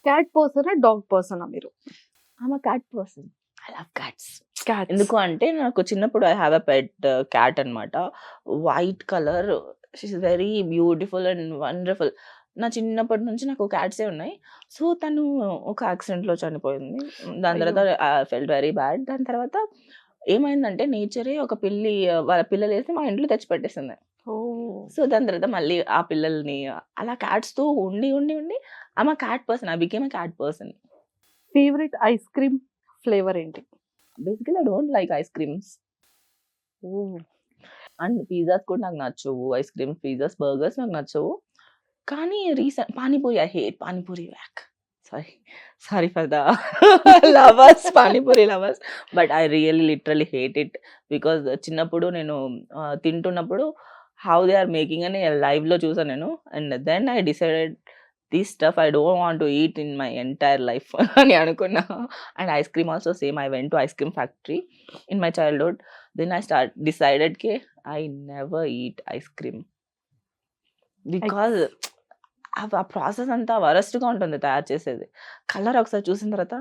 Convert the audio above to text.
Cat పర్సనా? Dog పర్సనా మీరు? I am a cat person. I love cats. Cats. ఎందుకు అంటే నాకు చిన్నప్పుడు I have a pet cat అన్నమాట. White colour. She is very beautiful and wonderful. నా చిన్నప్పటి నుంచి నాకు క్యాట్సే ఉన్నాయి. సో, తను ఒక యాక్సిడెంట్‌లో చనిపోయింది. దాని అయ్యో! తర్వాత ఐ ఫెల్ట్ వెరీ బ్యాడ్. దాని తర్వాత ఏమైందంటే నేచరే ఒక పిల్లి వాళ్ళ పిల్లలేసి మా ఇంట్లో తెచ్చిపెట్టేసింది. ఓహ్! సో, దాని తర్వాత మళ్ళీ ఆ పిల్లల్ని అలా క్యాట్స్‌తో ఉండి I am a cat person. I became a cat person. Favourite ice cream flavour ఏంటి? Basically I don't like ice creams. Oh! And pizzas కూడా నాకు నచ్చవు. ఐస్ క్రీమ్, పిజ్జాస్, బర్గర్స్ నాకు నచ్చవు. కానీ panipuri I hate panipuri yuck. Sorry. Sorry for the lovers panipuri lovers. But I really literally hate it. Because చిన్నప్పుడు నేను తింటున్నప్పుడు హౌ దే ఆర్ మేకింగ్ అని లైవ్‌లో చూసాను నేను. And then I decided this stuff I don't want to eat in my entire life అని అనుకున్నా. And ice cream also same. I went to ice cream factory in my childhood. Then I decided కి I never eat ice cream. Because ఎక్స్ ఆ process అంతా వరస్ట్‌గా ఉంటుంది తయారు చేసేది. కలర్ ఒకసారి చూసిన తర్వాత